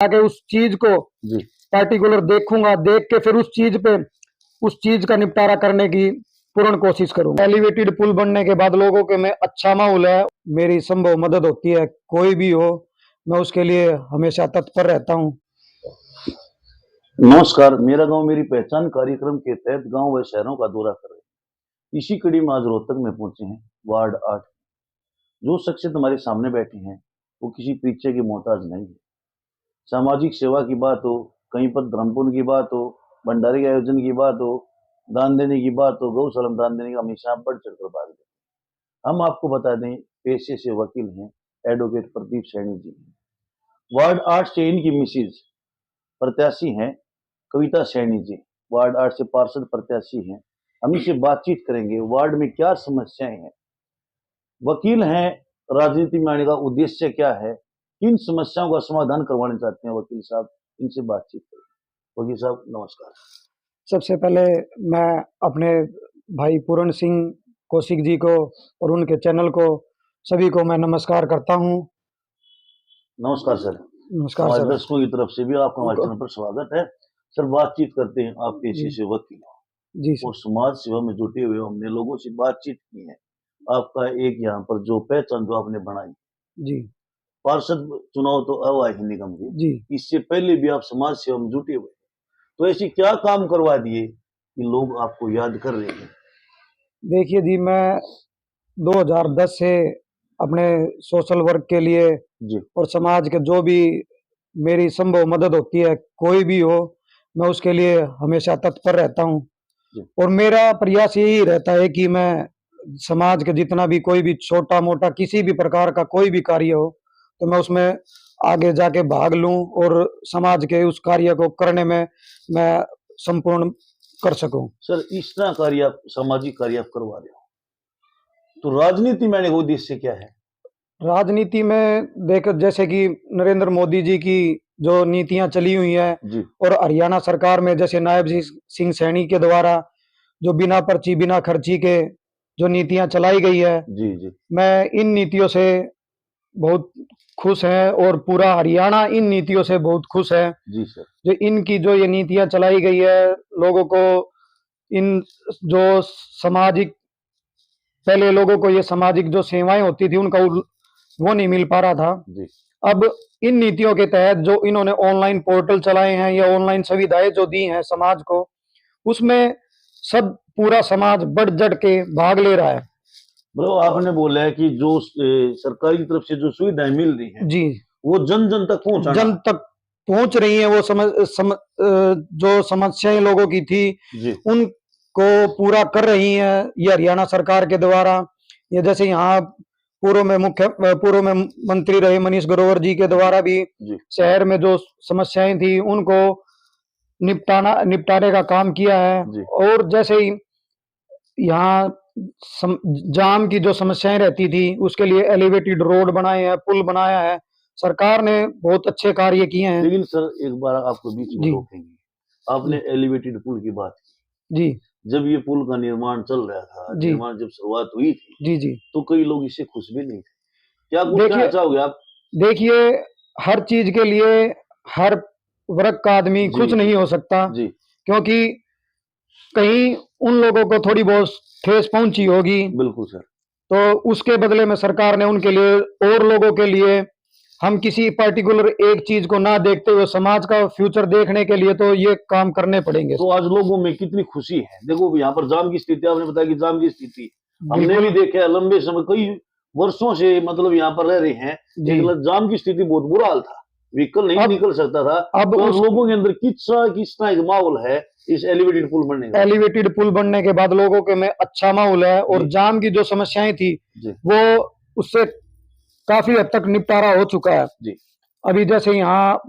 आके उस चीज को जी पार्टिकुलर देखूंगा, देख के फिर उस चीज का निपटारा करने की पूर्ण कोशिश करूंगा। एलिवेटेड पुल बनने के बाद लोगों के में अच्छा माहौल है, मेरी संभव मदद होती है, कोई भी हो मैं उसके लिए हमेशा तत्पर रहता हूँ। नमस्कार, मेरा गांव मेरी पहचान कार्यक्रम के तहत गांव व शहरों का दौरा कर रहे हैं। इसी कड़ी में आज रोहतक में पहुंचे हैं, वार्ड 8। जो शख्सियत हमारे सामने बैठे हैं वो किसी परिचय की मोहताज नहीं है। सामाजिक सेवा की बात हो, कहीं पर धर्म पुण्य की बात हो, भंडारे के आयोजन की बात हो, दान देने की बात हो, गौशाला में दान देने का हमेशा बढ़ चढ़कर भाग देते हैं। हम आपको बता दें, पेशे से वकील हैं, एडवोकेट प्रदीप सैनी जी हैं। वार्ड 8 से इनकी मिसिज प्रत्याशी हैं कविता सैनी जी, वार्ड 8 से पार्षद प्रत्याशी हैं। हम इनसे बातचीत करेंगे, वार्ड में क्या समस्याएं हैं, वकील हैं, राजनीति में आने का उद्देश्य क्या है, किन समस्याओं का समाधान करवाना चाहते हैं वकील साहब, इनसे बातचीत करेंगे। वकील साहब नमस्कार। सबसे पहले मैं अपने भाई पूर्ण सिंह कौशिक जी को और उनके चैनल को सभी को मैं नमस्कार करता हूँ। नमस्कार सर। नमस्कार हमारे सर। दर्शकों की तरफ से भी आपका हमारे चैनल पर स्वागत है। सर बातचीत करते हैं, आप पेशे से वकील हो जी सर। और समाज सेवा में जुटे हुए हो। हमने लोगों से बातचीत की है, आपका एक यहाँ पर जो पहचान जो आपने बनाई, जी पार्षद चुनाव तो अब आए हैं निगम के, जी इससे पहले भी आप समाज सेवा में जुटे हुए, तो ऐसी क्या काम करवा दिए कि लोग आपको याद कर रहे हैं? देखिए जी, मैं 2010 से अपने सोशल वर्क के लिए जी और समाज के जो भी मेरी संभव मदद होती है, कोई भी हो, मैं उसके लिए हमेशा तत्पर रहता हूँ। जी और मेरा प्रयास यही रहता है कि मैं समाज के जितना भी कोई भी छोटा मोटा किसी भी प्रकार का कोई भी कार्य हो तो मैं उसमें आगे जाके भाग लूं और समाज के उस कार्य को करने में मैं संपूर्ण कर सकूं। सर, इस तरह कार्य आप सामाजिक कार्य आप करवा रहे हो, तो राजनीति में आने का उद्देश्य क्या है? राजनीति में देख, जैसे कि नरेंद्र मोदी जी की जो नीतियां चली हुई हैं जी और हरियाणा सरकार में जैसे नायब सिंह सैनी के द्वारा जो बिना पर्ची बिना खर्ची के जो नीतियां चलाई गई है, जी जी मैं इन नीतियों से बहुत खुश है और पूरा हरियाणा इन नीतियों से बहुत खुश है। जी सर। जो इनकी जो ये नीतियां चलाई गई है, लोगों को इन जो सामाजिक, पहले लोगों को ये सामाजिक जो सेवाएं होती थी उनका वो नहीं मिल पा रहा था। जी अब इन नीतियों के तहत जो इन्होंने ऑनलाइन पोर्टल चलाए हैं या ऑनलाइन सुविधाएं जो दी हैं समाज को, उसमें सब पूरा समाज बढ़ चढ़ के भाग ले रहा है। मतलब आपने बोला है कि जो सरकार की तरफ से जो सुविधाएं मिल रही हैं जी, वो जन जन तक पहुंचाना। जन तक पहुंच रही है। वो जो समस्याएं लोगों की थी जी उनको पूरा कर रही है ये हरियाणा सरकार के द्वारा। ये जैसे यहाँ पूर्व में मंत्री रहे मनीष ग्रोवर जी के द्वारा भी जी शहर में जो समस्याएं थी उनको निपटाने का काम किया है। जी और जैसे ही यहाँ जाम की जो समस्याएं रहती थी उसके लिए एलिवेटेड रोड बनाए हैं, पुल बनाया है, सरकार ने बहुत अच्छे कार्य किए हैं। लेकिन सर एक बार आपको बीच में जी रोकेंगे, आपने एलिवेटेड पुल की बात की। जी जब ये पुल का निर्माण चल रहा था, जी निर्माण जब शुरुआत हुई थी, जी जी तो कई लोग इससे खुश भी नहीं थे। क्या कुछ कहना देखिए चाहोगे आप? देखिए हर चीज के लिए हर वर्ग का आदमी जी खुश नहीं हो सकता, जी क्योंकि कहीं उन लोगों को थोड़ी बहुत ठेस पहुंची होगी, बिल्कुल सर। तो उसके बदले में सरकार ने उनके लिए और लोगों के लिए, हम किसी पर्टिकुलर एक चीज को ना देखते हुए समाज का फ्यूचर देखने के लिए तो ये काम करने पड़ेंगे। तो आज लोगों में कितनी खुशी है। देखो यहाँ पर जाम की स्थिति, आपने बताया कि जाम की स्थिति हमने भी बिल्कुल देखा है, लंबे समय कई वर्षों से मतलब यहाँ पर रह रहे हैं, जी। लेकिन जाम की स्थिति बहुत बुरा हाल था, व्हीकल नहीं अब निकल सकता था। अब तो उस लोगों के अंदर किस तरह एक माहौल है इस एलिवेटेड पुल बनने का? एलिवेटेड पुल बनने के बाद लोगों के में अच्छा माहौल है और जी जाम की जो समस्याएं थी जी वो उससे काफी हद तक निपटारा हो चुका है। जी अभी जैसे यहाँ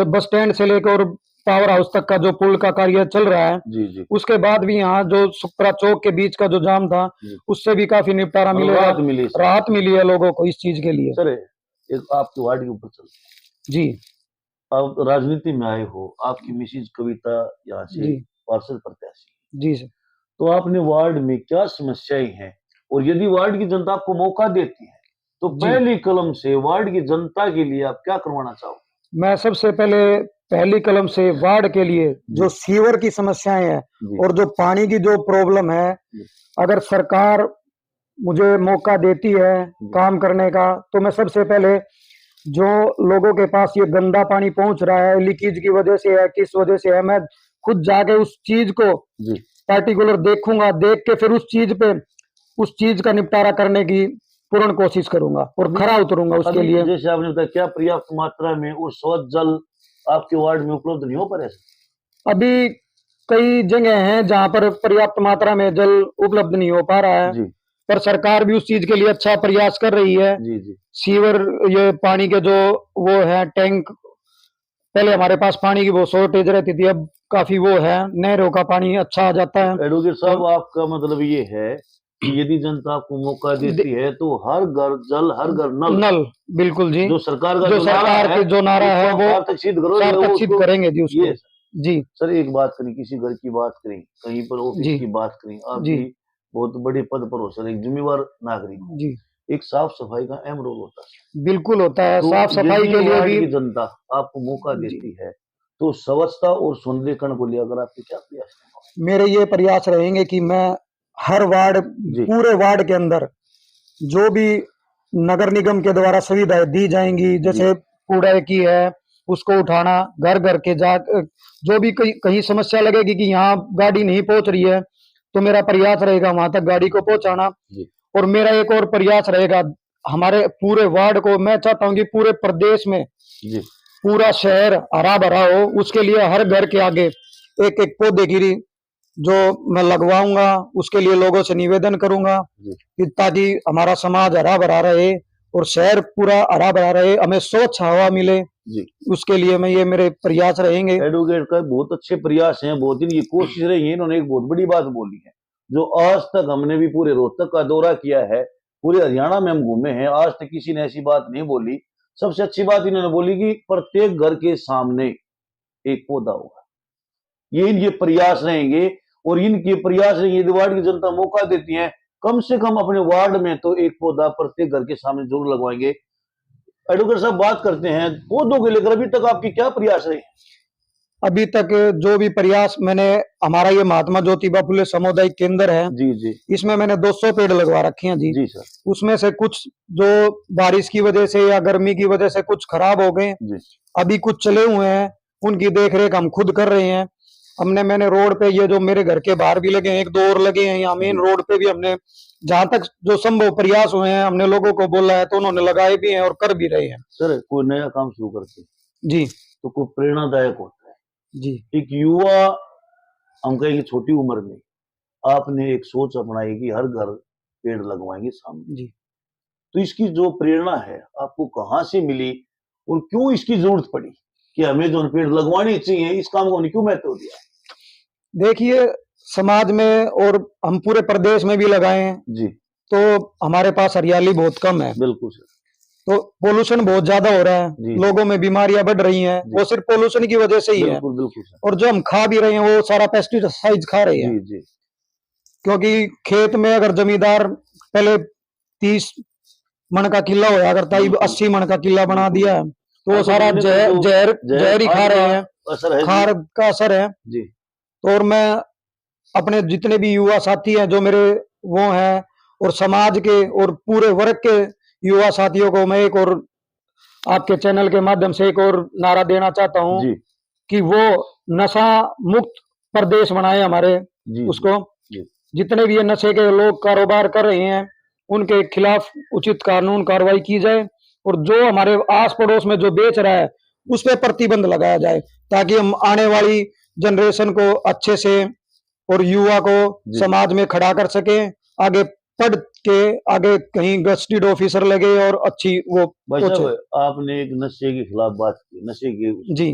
बस स्टैंड से लेकर पावर हाउस तक का जो पुल का कार्य चल रहा है, जी जी उसके बाद भी यहाँ जो सुप्रा चौक के बीच का जो जाम था जी उससे भी काफी निपटारा मतलब मिलेगा, राहत मिली सर। राहत मिली है लोगों को इस चीज के लिए। सर एक आपके वार्ड के ऊपर चलते हैं। जी आप राजनीति में आए हो, आपकी मिसिज कविता यहाँ से जी पार्षद प्रत्याशी, जी सर। तो आपने वार्ड में क्या समस्याएं हैं, और यदि वार्ड की जनता आपको मौका देती है तो जी पहली कलम से वार्ड की जनता के लिए आप क्या करवाना चाहोगे? मैं सबसे पहले पहली कलम से वार्ड के लिए जो सीवर की समस्याएं हैं जी और जो पानी की जो प्रॉब्लम है, जी अगर सरकार मुझे मौका देती है जी काम करने का, तो मैं सबसे पहले जो लोगों के पास ये गंदा पानी पहुंच रहा है, लीकेज की वजह से है, किस वजह से है, मैं खुद जाके उस चीज को जी पार्टिकुलर देखूंगा, देख के फिर उस चीज का निपटारा करने की पूर्ण कोशिश करूंगा और अभी खरा उतरूंगा उसके अभी लिए। जैसे आपने बताया, क्या पर्याप्त मात्रा में और स्वच्छ जल आपके वार्ड में उपलब्ध नहीं हो पा रहा है? अभी कई जगह हैं जहां पर पर्याप्त मात्रा में जल उपलब्ध नहीं हो पा रहा है, जी पर सरकार भी उस चीज के लिए अच्छा प्रयास कर रही है। जी जी सीवर, ये पानी के जो वो है टैंक, पहले हमारे पास पानी की बहुत शॉर्टेज रहती थी, अब काफी वो है, नहरों का पानी अच्छा आ जाता है। एडवोकेट साहब, और आपका मतलब ये है कि यदि जनता आपको मौका देती है तो हर घर जल, हर घर नल, नल, बिल्कुल जी। जो सरकार का जो जो नारा सरकार है की जो नारा उसको है आप वो सार्थक सिद्ध करोगे, वो सार्थक सिद्ध उसको। करेंगे जी ये उसको। जी सर, एक बात करें, किसी घर की बात करें, कहीं पर ऑफिस जी की बात करें, आप जी भी बहुत बड़े पद पर हो सर, एक जिम्मेवार नागरिक हो, जी, एक साफ सफाई का अहम रोल होता है। बिल्कुल होता है, तो साफ सफाई यदि के लिए वार्ड भी। की जनता आपको मौका जी, देती है तो स्वच्छता और सौंदर्यीकरण को लेकर आपके क्या प्रयास हैं? मेरे ये प्रयास रहेंगे कि मैं हर वार्ड, जी पूरे वार्ड के अंदर जो भी नगर निगम के द्वारा सुविधाएं दी जाएंगी, जी जैसे कूड़े की है उसको उठाना, घर घर के जा, जो भी कहीं कहीं समस्या लगेगी कि यहाँ गाड़ी नहीं पहुंच रही है, तो मेरा प्रयास रहेगा वहां तक गाड़ी को पहुंचाना। जी और मेरा एक और प्रयास रहेगा, हमारे पूरे वार्ड को मैं चाहता हूँ कि पूरे प्रदेश में जी पूरा शहर हरा भरा हो, उसके लिए हर घर के आगे एक एक पौधे की जो मैं लगवाऊंगा, उसके लिए लोगों से निवेदन करूंगा जी कि ताकि हमारा समाज हरा भरा रहे और शहर पूरा हरा भरा रहे, हमें स्वच्छ हवा मिले। जी उसके लिए मैं, ये मेरे प्रयास रहेंगे। एडवोकेट का बहुत अच्छे प्रयास हैं, बहुत दिन ये कोशिश रही है। इन्होंने एक बहुत बड़ी बात बोली है, जो आज तक हमने भी पूरे रोहतक का दौरा किया है, पूरे हरियाणा में हम घूमे हैं, आज तक किसी ने ऐसी बात नहीं बोली। सबसे अच्छी बात इन्होंने बोली कि प्रत्येक घर के सामने एक पौधा होगा। ये इनके प्रयास रहेंगे, और इनके प्रयास रहेंगे, यदि वार्ड की जनता मौका देती है, कम से कम अपने वार्ड में तो एक पौधा प्रत्येक घर के सामने जरूर लगवाएंगे। एडवोकेट साहब, बात करते हैं पौधों को लेकर, अभी तक आपकी क्या प्रयास रहे? अभी तक जो भी प्रयास मैंने, हमारा ये महात्मा ज्योतिबा फुले सामुदायिक केंद्र है, जी जी इसमें मैंने 200 पेड़ लगवा रखे हैं जी। जी सर। उसमें से कुछ जो बारिश की वजह से या गर्मी की वजह से कुछ खराब हो गए, जी अभी कुछ चले हुए हैं, उनकी देख रेख हम खुद कर रहे हैं। मैंने रोड पे, ये जो मेरे घर के बाहर भी लगे हैं, एक दो और लगे हैं, यहाँ मेन जी रोड पे भी हमने जहां तक जो संभव प्रयास हुए हैं, हमने लोगों को बोला है तो उन्होंने लगाए भी हैं और कर भी रहे हैं। सर, कोई नया काम शुरू करते हैं जी तो कोई प्रेरणादायक होता है। जी एक युवा, हम कहेंगे छोटी उम्र में आपने एक सोच अपनाई कि हर घर पेड़ लगवाएंगे सामने, जी। तो इसकी जो प्रेरणा है आपको कहाँ से मिली और क्यों इसकी जरूरत पड़ी कि हमें जो पेड़ लगवाने चाहिए, इस काम को हमने क्यों महत्व दिया? देखिए, समाज में और हम पूरे प्रदेश में भी लगाए हैं, जी तो हमारे पास हरियाली बहुत कम है, बिल्कुल सर। तो पोल्यूशन बहुत ज्यादा हो रहा है, जी जी लोगों में बीमारियां बढ़ रही हैं, जी वो सिर्फ पोल्यूशन की वजह से ही है। बिल्कुल बिल्कुल सर। और जो हम खा भी रहे हैं वो सारा पेस्टिसाइड खा रहे हैं, जी जी क्योंकि खेत में अगर जमींदार पहले 30 मन का किला होया करता है, बिल्कुल 80 मन का किला बना बिल्कुल। दिया है, तो वो हाँ, तो सारा जमीन पर जहर जो जहर जहर जहर ही खा खाद रहे का हैं, असर है जी। खाद का असर है। जी तो और मैं अपने जितने भी युवा साथी हैं जो मेरे वो हैं, और समाज के और पूरे वर्ग के युवा साथियों को मैं एक और आपके चैनल के माध्यम से एक और नारा देना चाहता हूँ जी कि वो नशा मुक्त प्रदेश बनाए हमारे जी जी उसको। जी जितने भी ये नशे के लोग कारोबार कर रहे हैं, उनके खिलाफ उचित कानून कार्रवाई की जाए, और जो हमारे आस पड़ोस में जो बेच रहा है उस पर प्रतिबंध लगाया जाए, ताकि हम आने वाली जनरेशन को अच्छे से और युवा को जी समाज में खड़ा कर सके, आगे पढ़ के आगे कहीं गस्टेड ऑफिसर लगे और अच्छी वो भाई पहुंचे। साहब, आपने एक नशे के खिलाफ बात की, नशे के जी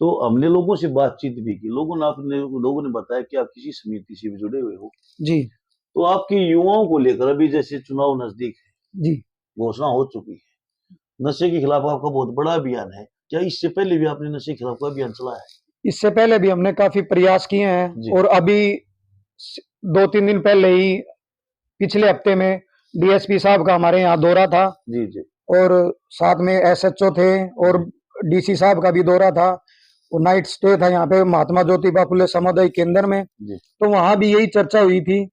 तो हमने लोगों से बातचीत भी की, लोगों ने बताया कि आप किसी समिति से भी जुड़े हुए हो, जी तो आपके युवाओं को लेकर अभी जैसे चुनाव नजदीक है, जी। घोषणा हो चुकी है, नशे के खिलाफ आपका बहुत बड़ा अभियान है, क्या इससे पहले भी आपने नशे के खिलाफ का अभियान चलाया है? इससे पहले भी हमने काफी प्रयास किए हैं, जी और अभी 2-3 दिन पहले ही, पिछले हफ्ते में डीएसपी साहब का हमारे यहाँ दौरा था, जी जी और साथ में एसएचओ थे और डीसी साहब का भी दौरा था, वो नाइट स्टे था यहाँ पे महात्मा ज्योतिबा फुले सामुदायिक केंद्र में, जी तो वहां भी यही चर्चा हुई थी।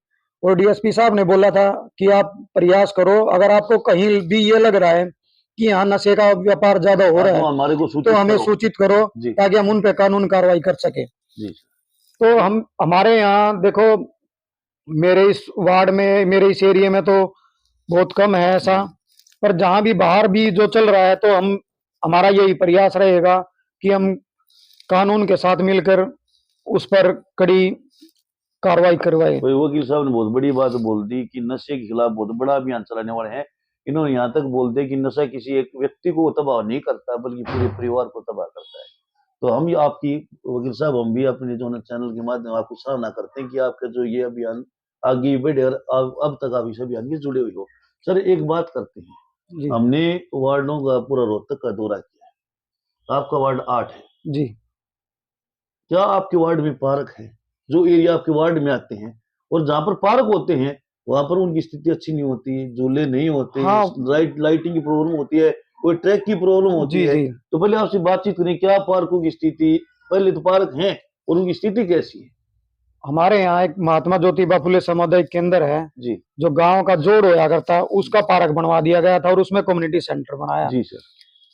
और डीएसपी साहब ने बोला था कि आप प्रयास करो, अगर आपको कहीं भी ये लग रहा है कि यहाँ नशे का व्यापार ज्यादा हो हाँ, रहा तो है हमारे को तो सूचित हमें करो। सूचित करो, जी ताकि हम उन पे कानून कार्रवाई कर सके। जी तो हम हमारे यहाँ देखो, मेरे इस वार्ड में, मेरे इस एरिया में तो बहुत कम है ऐसा, पर जहां भी बाहर भी जो चल रहा है तो हम, हमारा यही प्रयास रहेगा कि हम कानून के साथ मिलकर उस पर कड़ी कार्रवाई करवाए। भाई वकील साहब ने बहुत बड़ी बात बोल दी कि नशे के खिलाफ बहुत बड़ा अभियान चलाने वाले हैं। इन्होंने यहाँ तक बोल दिया कि नशा किसी एक व्यक्ति को तबाह नहीं करता बल्कि पूरे परिवार को तबाह करता है। तो हम ये आपकी वकील साहब, हम भी अपने जो चैनल के माध्यम आपको सराहना करते हैं कि आपका जो ये अभियान आगे बढ़े और अब तक आप इस अभियान में जुड़े हुए हो। सर एक बात करते हैं, जी हमने वार्डों का पूरा रोहतक का दौरा किया है, आपका वार्ड 8 है, जी। क्या आपके वार्ड में पार्क है? जो एरिया आपके वार्ड में आते हैं और जहां पर पार्क होते हैं वहां पर उनकी स्थिति अच्छी नहीं होती, झूले नहीं होते, हाँ लाइटिंग की प्रॉब्लम होती है, कोई ट्रैक की प्रॉब्लम होती जी है। जी। तो पहले आपसे बातचीत करें, क्या पार्कों की स्थिति, पहले तो पार्क हैं और उनकी स्थिति कैसी है? हमारे यहाँ एक महात्मा ज्योतिबा फुले सामुदायिक केंद्र है, जी जो गांव का जोड़ होया करता, उसका पार्क बनवा दिया गया था और उसमें कम्युनिटी सेंटर बनाया। जी सर।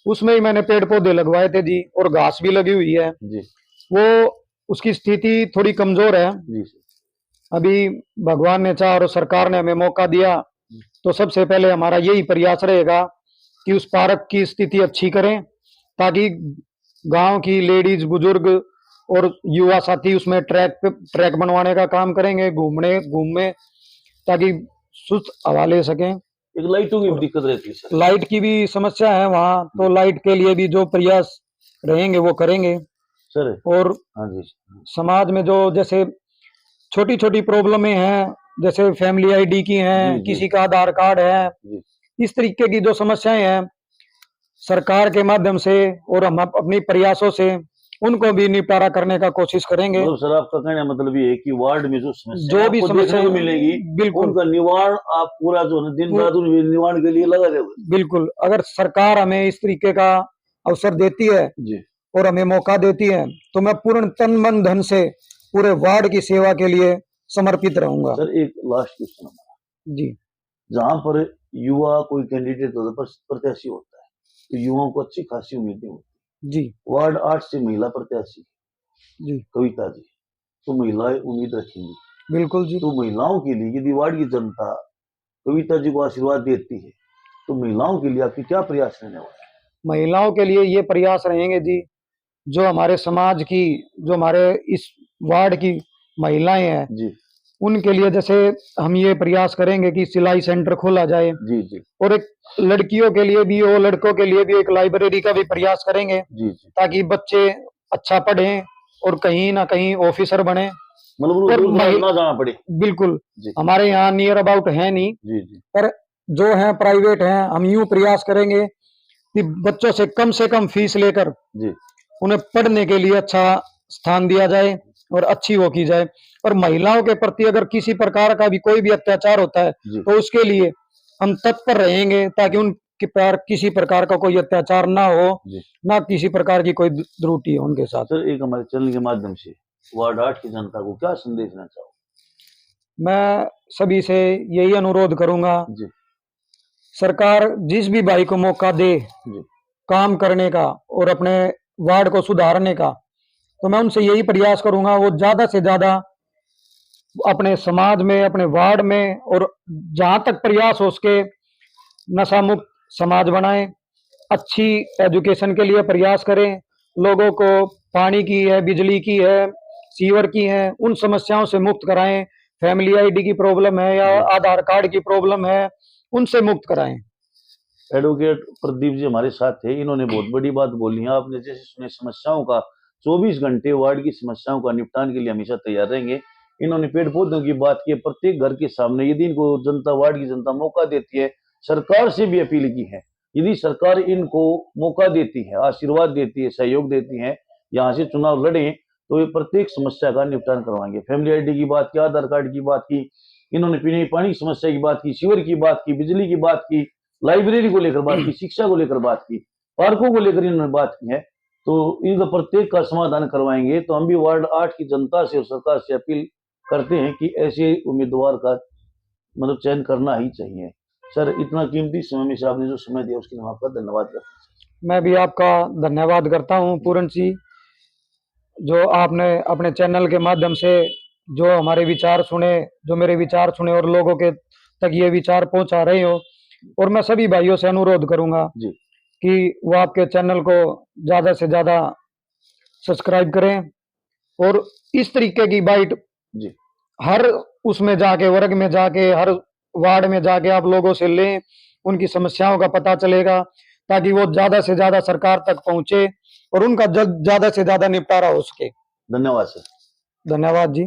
उसमें ही मैंने पेड़ पौधे लगवाए थे जी, और घास भी लगी हुई है। जी वो, उसकी स्थिति थोड़ी कमजोर है। जी सर। अभी भगवान ने चाहा और सरकार ने हमें मौका दिया, तो सबसे पहले हमारा यही प्रयास रहेगा कि उस पार्क की स्थिति अच्छी करें, ताकि गांव की लेडीज, बुजुर्ग और युवा साथी उसमें ट्रैक बनवाने का काम करेंगे, घूमने, ताकि शुद्ध हवा ले सकें। एक लाइटों की भी और दिक्कत रहती है सर। लाइट की भी समस्या है वहाँ, तो लाइट के लिए भी जो प्रयास रहेंगे वो करेंगे। सर और हाँ जी समाज में जो जैसे छोटी छोटी प्रॉब्लमें हैं, जैसे फैमिली आईडी की जी हैं, जी किसी का आधार कार्ड है, जी। इस तरीके की जो समस्याएं हैं, सरकार के माध्यम से और हम अपनी प्रयासों से उनको भी निपटारा करने का कोशिश करेंगे। मतलब सर आपका कहने का मतलब ये है कि वार्ड में जो समस्या जो भी आपको देखने समस्या को मिलेगी बिल्कुल उनका निवारण आप पूरा जो है दिन रात उन निवारण के लिए लगा रहे। बिल्कुल, अगर सरकार हमें इस तरीके का अवसर देती है जी और हमें मौका देती है, तो मैं पूर्ण तन मन धन से पूरे वार्ड की सेवा के लिए समर्पित रहूंगा। सर एक लास्ट क्वेश्चन हमारा, जी जहां पर युवा कोई कैंडिडेट होता है, प्रत्याशी होता है, तो युवाओं को अच्छी खासी उम्मीदें होती जी है। वार्ड 8 से महिला प्रत्याशी जी कविता जी, तो महिलाएं उम्मीद रखेंगी, बिल्कुल जी। तो महिलाओं के लिए यदि वार्ड की जनता कविता जी को आशीर्वाद देती है तो महिलाओं के लिए आपकी क्या प्रयास रहने वाला महिलाओं के लिए ये प्रयास रहेंगे जी, जो हमारे समाज की, जो हमारे इस वार्ड की महिलाएं हैं, है? जी उनके लिए जैसे हम ये प्रयास करेंगे कि सिलाई सेंटर खोला जाए, जी जी और एक लड़कियों के लिए भी और लड़कों के लिए भी एक लाइब्रेरी का भी प्रयास करेंगे, जी जी। ताकि बच्चे अच्छा पढ़ें और कहीं ना कहीं ऑफिसर बने। मतलब वो और दूर दराज ना जाना पड़े। बिल्कुल, जी हमारे यहाँ नियर अबाउट है नहीं, जी जी पर जो है प्राइवेट है, हम यूं प्रयास करेंगे कि बच्चों से कम फीस लेकर जी उन्हें पढ़ने के लिए अच्छा स्थान दिया जाए और अच्छी वो की जाए। और महिलाओं के प्रति अगर किसी प्रकार का भी कोई भी अत्याचार होता है, जी। तो उसके लिए हम तत्पर रहेंगे, ताकि उनके पर किसी प्रकार का कोई अत्याचार ना हो, जी। ना किसी प्रकार की कोई त्रुटि हो उनके साथ। सर एक हमारे चैनल के माध्यम से वार्ड 8 की जनता को क्या संदेश देना चाहो? मैं सभी से यही अनुरोध करूंगा, जी सरकार जिस भी भाई को मौका दे जी काम करने का और अपने वार्ड को सुधारने का, तो मैं उनसे यही प्रयास करूंगा, वो ज्यादा से ज्यादा अपने समाज में, अपने वार्ड में, और जहां तक प्रयास हो उसके नशा मुक्त समाज बनाएं, अच्छी एजुकेशन के लिए प्रयास करें, लोगों को पानी की है, बिजली की है, सीवर की है, उन समस्याओं से मुक्त कराएं। फैमिली आईडी की प्रॉब्लम है या जी। आधार कार्ड की प्रॉब्लम है, उनसे मुक्त कराएं। एडवोकेट प्रदीप जी हमारे साथ थे, इन्होंने बहुत बड़ी बात बोली है। आपने जैसे सुने समस्याओं का 24 घंटे वार्ड की समस्याओं का निपटान के लिए हमेशा तैयार रहेंगे। इन्होंने पेड़ पौधों की बात की, प्रत्येक घर के सामने यदि इनको जनता, वार्ड की जनता मौका देती है, सरकार से भी अपील की है, यदि सरकार इनको मौका देती है, आशीर्वाद देती है, सहयोग देती है, यहाँ से चुनाव लड़े, तो ये प्रत्येक समस्या का निपटान करवाएंगे। फैमिली आईडी की बात की, आधार कार्ड की बात की, इन्होंने पीने की पानी की समस्या की बात की, सीवर की बात की, बिजली की बात की, लाइब्रेरी को लेकर बात की, शिक्षा को लेकर बात की, पार्कों को लेकर इन्होंने बात की है। तो इनका प्रत्येक का समाधान करवाएंगे। तो हम भी वार्ड 8 की जनता से और सरकार से अपील करते हैं कि ऐसे उम्मीदवार का मतलब चयन करना ही चाहिए। सर, इतना कीमती समय में से आपने जो समय दिया उसके लिए मैं आपका धन्यवाद करता हूँ। मैं भी आपका धन्यवाद करता हूँ पूर्ण जी, जो आपने अपने चैनल के माध्यम से जो हमारे विचार सुने, जो मेरे विचार सुने और लोगों के तक ये विचार पहुंचा रहे हो। और मैं सभी भाइयों से अनुरोध करूंगा जी कि वो आपके चैनल को ज़्यादा से ज़्यादा सब्सक्राइब करें और इस तरीके की बाइट जी हर उसमें जाके, वर्ग में जाके, हर वार्ड में जाके आप लोगों से लें, उनकी समस्याओं का पता चलेगा ताकि वो ज़्यादा से ज़्यादा सरकार तक पहुंचे और उनका ज़्यादा से ज़्यादा निपटारा हो सके। धन्यवाद सर। धन्यवाद जी।